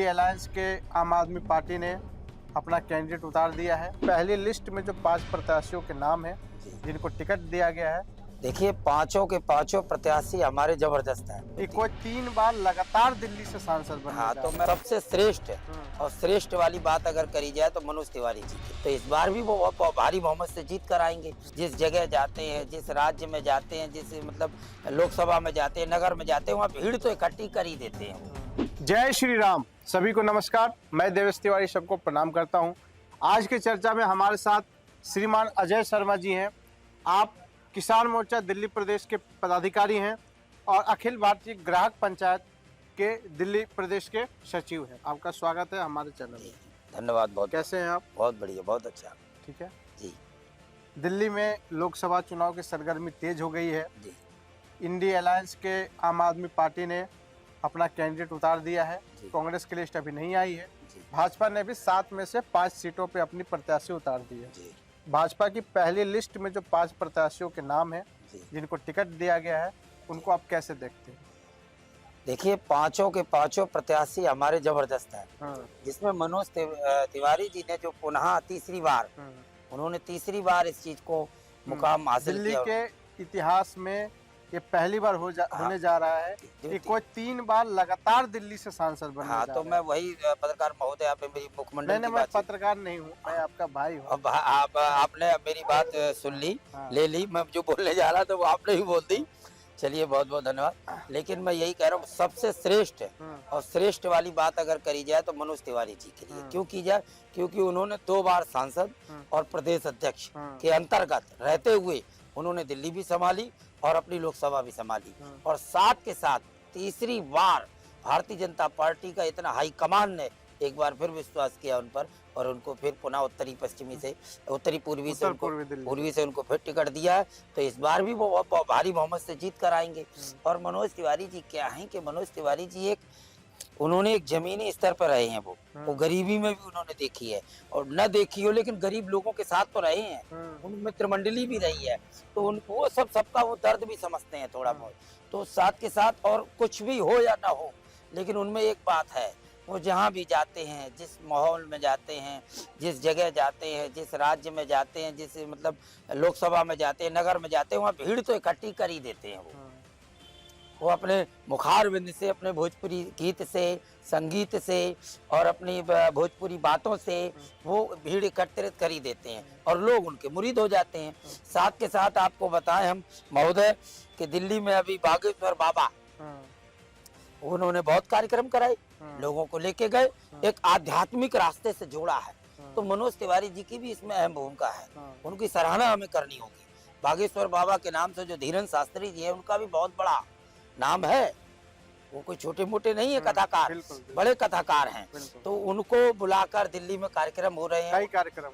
India alliance के आम आदमी पार्टी ने अपना कैंडिडेट उतार दिया है। पहली लिस्ट में जो 5 प्रत्याशियों के नाम हैं जिनको टिकट दिया गया है, देखिए पांचों के पांचों प्रत्याशी हमारे जबरदस्त हैं। ये कोई 3 बार लगातार दिल्ली से सांसद बने। हाँ, तो मैं सबसे श्रेष्ठ और श्रेष्ठ वाली बात अगर करी जाए तो मनोज तिवारी जी की। तो इस बार भी वो भारी बहुमत से जीत कर आएंगे। जिस जगह जाते हैं, जिस राज्य में जाते हैं, जिस मतलब लोकसभा में जाते हैं, नगर में जाते हैं, वहाँ भीड़ तो इकट्ठी कर ही देते हैं। जय श्री राम। सभी को नमस्कार। मैं देवेश तिवारी सबको प्रणाम करता हूँ। आज की चर्चा में हमारे साथ श्रीमान अजय शर्मा जी हैं। आप किसान मोर्चा दिल्ली प्रदेश के पदाधिकारी हैं और अखिल भारतीय ग्राहक पंचायत के दिल्ली प्रदेश के सचिव हैं। आपका स्वागत है हमारे चैनल में। धन्यवाद। बहुत कैसे हैं आप? बहुत बढ़िया, बहुत अच्छा। ठीक है जी। दिल्ली में लोकसभा चुनाव की सरगर्मी तेज हो गई है। जी। इंडिया अलायंस के आम आदमी पार्टी ने अपना कैंडिडेट उतार दिया है। जी। कांग्रेस की लिस्ट अभी नहीं आई है। जी। भाजपा ने भी 7 में से 5 सीटों पे अपनी प्रत्याशी उतार दी है। जी। भाजपा की पहली लिस्ट में जो 5 प्रत्याशियों के नाम हैं जी। जिनको टिकट दिया गया है, उनको आप कैसे देखते हैं? देखिए पांचों के पांचों प्रत्याशी हमारे जबरदस्त हैं। हाँ। जिसमें मनोज तिवारी जी ने जो पुनः तीसरी बार उन्होंने तीसरी बार इस चीज को मुकाम हासिल दिल्ली किया। के इतिहास में ये पहली बार होने जा रहा है कि कोई 3 बार लगातार दिल्ली से सांसद बने। हाँ, तो मैं वही पत्रकार महोदय, आप मेरी मुख्यमंडल की मैं बात पत्रकार नहीं हूँ, मैं आपका भाई हूँ। अब आपने मेरी बात सुन ली। हाँ। ले ली। मैं जो बोलने जा रहा था वो आपने ही बोल दी। चलिए बहुत बहुत धन्यवाद। लेकिन मैं यही कह रहा हूँ, सबसे श्रेष्ठ और श्रेष्ठ वाली बात अगर करी जाए तो मनोज तिवारी जी के लिए क्यों की जाए, क्योंकि उन्होंने 2 बार सांसद और प्रदेश अध्यक्ष के अंतर्गत रहते हुए उन्होंने दिल्ली भी संभाली और अपनी लोकसभा भी संभाली, और साथ के साथ तीसरी बार भारतीय जनता पार्टी का इतना हाईकमान ने एक बार फिर विश्वास किया उन पर और उनको फिर पुनः उत्तरी पूर्वी से उनको फिर टिकट दिया है। तो इस बार भी वो भारी बहुमत से जीत कर आएंगे। और मनोज तिवारी जी क्या हैं कि मनोज तिवारी जी उन्होंने एक जमीनी स्तर पर रहे हैं। वो गरीबी में भी उन्होंने देखी है, और न देखी हो लेकिन गरीब लोगों के साथ तो रहे हैं। उनमें त्रिमंडली भी रही है, तो उनको सबका वो दर्द भी समझते हैं थोड़ा बहुत। तो साथ के साथ और कुछ भी हो या ना हो, लेकिन उनमें एक बात है, वो जहाँ भी जाते हैं, जिस माहौल में जाते हैं, जिस जगह जाते हैं, जिस राज्य में जाते हैं, जिस मतलब लोकसभा में जाते हैं, नगर में जाते हैं, वहाँ भीड़ तो इकट्ठी कर ही देते हैं। वो अपने मुखारबिंद से, अपने भोजपुरी गीत से, संगीत से और अपनी भोजपुरी बातों से वो भीड़ एकत्रित कर ही देते हैं और लोग उनके मुरीद हो जाते हैं। साथ के साथ आपको बताएं हम महोदय कि दिल्ली में अभी बागेश्वर बाबा उन्होंने बहुत कार्यक्रम कराए, लोगों को लेके गए, एक आध्यात्मिक रास्ते से जोड़ा है। तो मनोज तिवारी जी की भी इसमें अहम भूमिका है, उनकी सराहना हमें करनी होगी। बागेश्वर बाबा के नाम से जो धीरेन्द्र शास्त्री जी है, उनका भी बहुत बड़ा नाम है। वो कोई छोटे मोटे नहीं है कथाकार, बड़े कथाकार हैं। तो उनको बुलाकर दिल्ली में कार्यक्रम हो रहे हैं।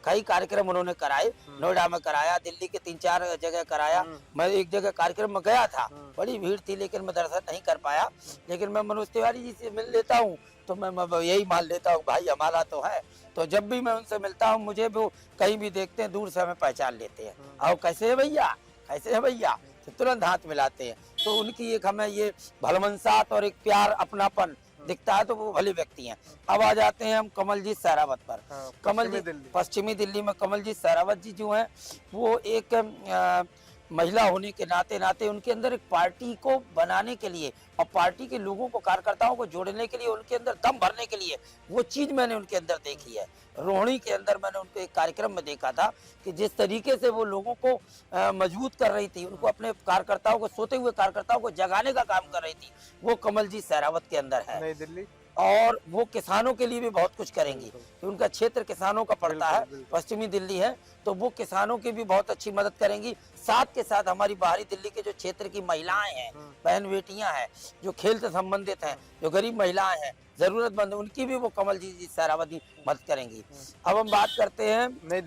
कई कार्यक्रम उन्होंने कराए, नोएडा में कराया, दिल्ली के 3-4 जगह कराया। मैं एक जगह कार्यक्रम में गया था, बड़ी भीड़ थी लेकिन मैं दर्शन नहीं कर पाया। लेकिन मैं मनोज तिवारी जी से मिल लेता हूँ तो मैं यही मान लेता हूँ, भाई हमारा तो है। तो जब भी मैं उनसे मिलता हूँ, मुझे वो कहीं भी देखते हैं, दूर से हमें पहचान लेते हैं। आओ कैसे है भैया, कैसे है भैया, तो तुरंत हाथ मिलाते हैं। तो उनकी एक हमें ये भलमनसाहत और एक प्यार, अपनापन दिखता है। तो वो भले व्यक्ति हैं। अब आ जाते हैं हम कमलजीत सहरावत पर। पश्चिमी दिल्ली में कमलजीत सहरावत जी जो हैं, वो एक महिला होने के नाते उनके अंदर एक पार्टी को बनाने के लिए और पार्टी के लोगों को, कार्यकर्ताओं को जोड़ने के लिए, उनके अंदर दम भरने के लिए वो चीज मैंने उनके अंदर देखी है। रोहिणी के अंदर मैंने उनको एक कार्यक्रम में देखा था कि जिस तरीके से वो लोगों को मजबूत कर रही थी, उनको अपने कार्यकर्ताओं को, सोते हुए कार्यकर्ताओं को जगाने का काम कर रही थी, वो कमलजीत सहरावत के अंदर है। नई दिल्ली। और वो किसानों के लिए भी बहुत कुछ करेंगी, तो उनका क्षेत्र किसानों का पड़ता है, पश्चिमी दिल्ली है, तो वो किसानों की भी बहुत अच्छी मदद करेंगी। साथ के साथ हमारी बाहरी दिल्ली के जो क्षेत्र की महिलाएं हैं, बहन बेटियां हैं, जो खेल से संबंधित हैं, जो गरीब महिलाएं हैं, जरूरतमंद, उनकी भी वो कमलजीत सहरावत मदद करेंगी। अब हम बात करते हैं नई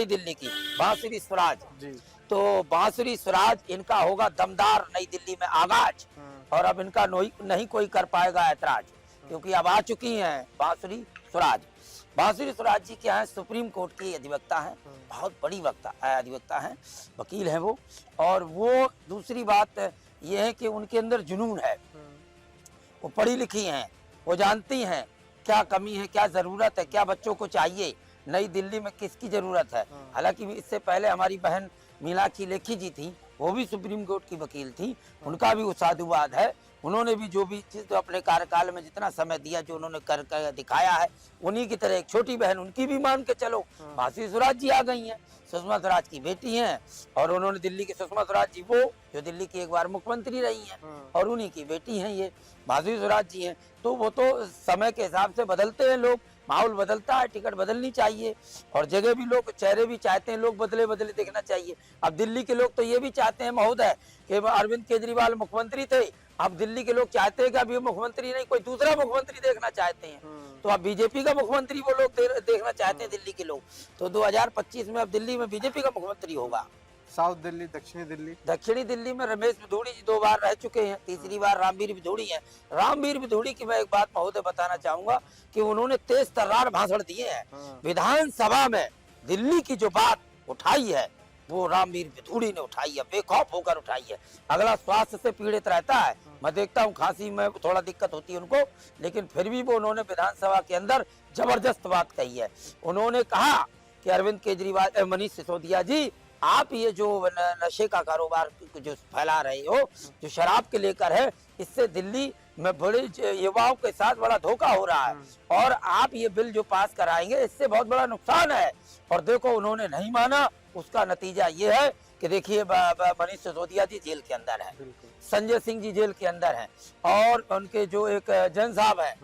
दिल्ली की बांसुरी स्वराज जी। तो बांसुरी स्वराज, इनका होगा दमदार नई दिल्ली में आगाज, और अब इनका नहीं कोई कर पाएगा ऐतराज, क्योंकि अब आ चुकी हैं बांसुरी स्वराज। बांसुरी स्वराज जी क्या है, सुप्रीम कोर्ट की अधिवक्ता हैं, बहुत बड़ी अधिवक्ता हैं, वकील हैं वो। और वो दूसरी बात ये है कि उनके अंदर जुनून है, वो पढ़ी लिखी हैं, वो जानती हैं क्या कमी है, क्या जरूरत है, क्या बच्चों को चाहिए, नई दिल्ली में किसकी जरूरत है। हालांकि इससे पहले हमारी बहन मीनाक्षी लेखी जी थी, वो भी सुप्रीम कोर्ट की वकील थी, उनका भी वो साधुवाद है। उन्होंने भी जो भी चीज अपने कार्यकाल में जितना समय दिया, जो उन्होंने कर दिखाया है, उन्हीं की तरह एक छोटी बहन उनकी भी मान के चलो, भासी स्वराज जी आ गई हैं, सुषमा स्वराज की बेटी हैं, और उन्होंने दिल्ली की सुषमा स्वराज जी वो जो दिल्ली की एक बार मुख्यमंत्री रही हैं, और उन्हीं की बेटी हैं ये भासी स्वराज जी हैं। तो वो तो समय के हिसाब से बदलते हैं लोग, माहौल बदलता है, टिकट बदलनी चाहिए, और जगह भी लोग चेहरे भी चाहते हैं, लोग बदले बदले देखना चाहिए। अब दिल्ली के लोग तो ये भी चाहते हैं महोदय कि अरविंद केजरीवाल मुख्यमंत्री थे, अब दिल्ली के लोग चाहते हैं कि अभी मुख्यमंत्री नहीं कोई दूसरा मुख्यमंत्री देखना चाहते हैं, तो अब बीजेपी का मुख्यमंत्री वो लोग देखना चाहते हैं दिल्ली के लोग। तो 2025 में अब दिल्ली में बीजेपी का मुख्यमंत्री होगा। साउथ दिल्ली, दक्षिणी दिल्ली। दक्षिणी दिल्ली में रमेश बिधूड़ी जी 2 बार रह चुके हैं, तीसरी बार रामवीर बिधूड़ी हैं। रामवीर बिधूड़ी की मैं एक बात महोदय बताना चाहूंगा कि उन्होंने तेज तर्रार भाषण दिए हैं विधानसभा में। दिल्ली की जो बात उठाई है वो रामवीर बिधूड़ी ने उठाई है, बेखौफ होकर उठाई है। अगला स्वास्थ्य से पीड़ित रहता है, मैं देखता हूँ खांसी में थोड़ा दिक्कत होती है उनको, लेकिन फिर भी वो उन्होंने विधानसभा के अंदर जबरदस्त बात कही है। उन्होंने कहा कि अरविंद केजरीवाल, मनीष सिसोदिया जी, आप ये जो नशे का कारोबार जो फैला रहे हो, जो शराब के लेकर है, इससे दिल्ली में बड़े युवाओं के साथ बड़ा धोखा हो रहा है, और आप ये बिल जो पास कराएंगे इससे बहुत बड़ा नुकसान है। और देखो उन्होंने नहीं माना, उसका नतीजा ये है कि देखिए मनीष सिसोदिया जी जेल के अंदर है, संजय सिंह जी जेल के अंदर हैं, और उनके जो एक जैन साहब है,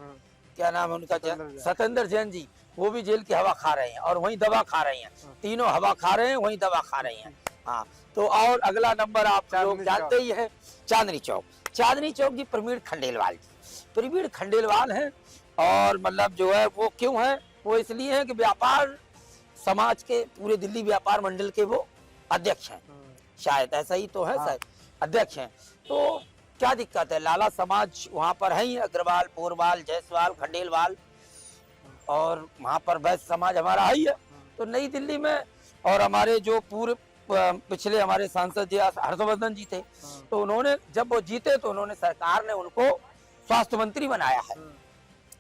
क्या नाम है उनका, सत्येंद्र जैन जी, वो भी जेल की हवा खा रहे हैं और वहीं दवा खा रहे हैं। तीनों हवा खा रहे हैं, वहीं दवा खा रहे हैं। हाँ, तो और अगला नंबर आप लोग जानते ही है, चांदनी चौक। चांदनी चौक जी प्रवीण खंडेलवाल जी, प्रवीण खंडेलवाल हैं, और मतलब जो है वो क्यों है, वो इसलिए है कि व्यापार समाज के पूरे दिल्ली व्यापार मंडल के वो अध्यक्ष हैं, शायद ऐसा ही तो है, शायद अध्यक्ष हैं। तो क्या दिक्कत है, लाला समाज वहाँ पर है ही, अग्रवाल, पोरवाल, जायसवाल, खंडेलवाल, और वहाँ पर वैश्य समाज हमारा ही है। तो नई दिल्ली में, और हमारे जो पूर्व पिछले हमारे सांसद जी हर्षवर्धन जी थे, तो उन्होंने जब वो जीते तो उन्होंने, सरकार ने उनको स्वास्थ्य मंत्री बनाया है,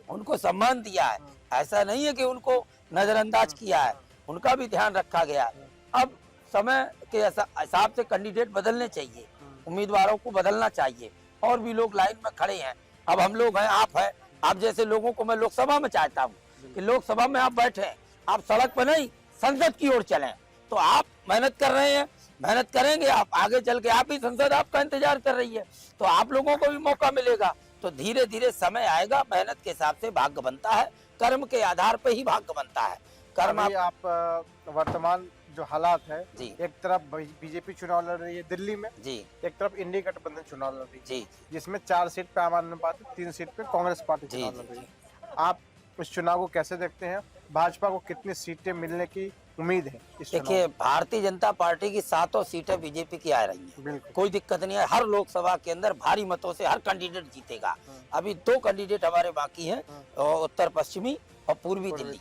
उनको सम्मान दिया है। ऐसा नहीं है कि उनको नजरअंदाज किया है, उनका भी ध्यान रखा गया है। अब समय के हिसाब से कैंडिडेट बदलने चाहिए, उम्मीदवारों को बदलना चाहिए, और भी लोग लाइन में खड़े हैं। अब हम लोग हैं, आप हैं, आप जैसे लोगों को मैं लोकसभा में चाहता हूँ कि लोकसभा में आप बैठे, आप सड़क पर नहीं संसद की ओर चलें। तो आप मेहनत कर रहे हैं, मेहनत करेंगे, आप आगे चल के आप ही संसद आपका इंतजार कर रही है, तो आप लोगों को भी मौका मिलेगा। तो धीरे धीरे समय आएगा, मेहनत के हिसाब से भाग्य बनता है, कर्म के आधार पर ही भाग्य बनता है। कर्म आप वर्तमान जो हालात है जी, एक तरफ बीजेपी चुनाव लड़ रही है दिल्ली में जी, एक तरफ इंडी गठबंधन चुनाव लड़ रही है जी, जिसमें 4 सीट पे आम आदमी पार्टी, 3 सीट पे कांग्रेस पार्टी जी, चुनाव लड़ रही जी। है। आप इस चुनाव को कैसे देखते हैं, भाजपा को कितनी सीटें मिलने की उम्मीद है इस चुनाव देखिए, भारतीय जनता पार्टी की 7 सीटें बीजेपी की आ रही हैं, बिल्कुल कोई दिक्कत नहीं है। हर लोकसभा के अंदर भारी मतों से हर कैंडिडेट जीतेगा। अभी 2 कैंडिडेट हमारे बाकी हैं, उत्तर पश्चिमी और पूर्वी दिल्ली,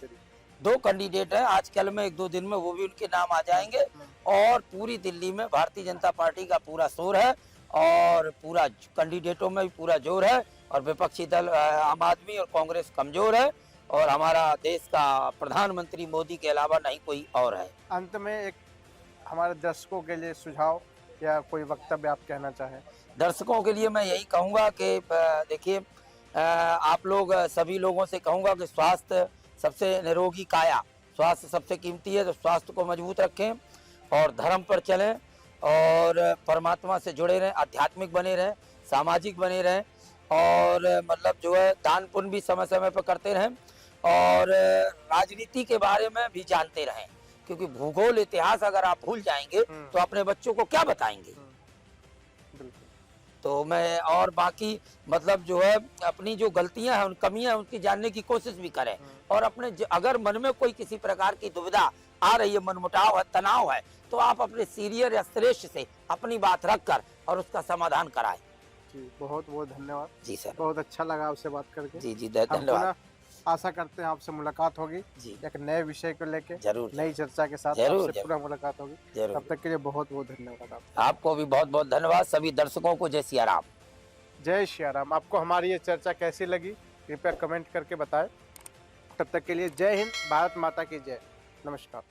2 कैंडिडेट हैं। आजकल में 1-2 दिन में वो भी उनके नाम आ जाएंगे, और पूरी दिल्ली में भारतीय जनता पार्टी का पूरा शोर है, और पूरा कैंडिडेटों में भी पूरा जोर है, और विपक्षी दल आम आदमी और कांग्रेस कमजोर है, और हमारा देश का प्रधानमंत्री मोदी के अलावा नहीं कोई और है। अंत में एक हमारे दर्शकों के लिए सुझाव या कोई वक्तव्य आप कहना चाहें? दर्शकों के लिए मैं यही कहूँगा कि देखिए, आप लोग सभी लोगों से कहूँगा कि स्वास्थ्य सबसे निरोगी काया, स्वास्थ्य सबसे कीमती है, तो स्वास्थ्य को मजबूत रखें, और धर्म पर चलें, और परमात्मा से जुड़े रहें, आध्यात्मिक बने रहें, सामाजिक बने रहें, और मतलब जो है दान पुण्य भी समय समय पर करते रहें, और राजनीति के बारे में भी जानते रहें, क्योंकि भूगोल इतिहास अगर आप भूल जाएंगे तो अपने बच्चों को क्या बताएंगे। तो मैं, और बाकी मतलब जो है अपनी जो गलतियां हैं, उन कमियां हैं, उनकी जानने की कोशिश भी करें, और अपने अगर मन में कोई किसी प्रकार की दुविधा आ रही है, मनमुटाव है, तनाव है, तो आप अपने सीनियर या श्रेष्ठ से अपनी बात रखकर और उसका समाधान कराएं। जी, बहुत बहुत धन्यवाद। जी सर, बहुत अच्छा लगा आपसे बात करके। जी जी, हम धन्यवाद। पुनः आशा करते हैं आपसे मुलाकात होगी जी, एक नए विषय को लेके, जरूर नई चर्चा के साथ जरूर, आपसे पुनः मुलाकात होगी। जरूर। तब तक के लिए बहुत बहुत धन्यवाद आपका। आपको भी बहुत बहुत धन्यवाद। सभी दर्शकों को जय सिया राम। जय श्री राम। आपको हमारी ये चर्चा कैसी लगी कृपया कमेंट करके बताएं। तब तक के लिए जय हिंद, भारत माता की जय। नमस्कार।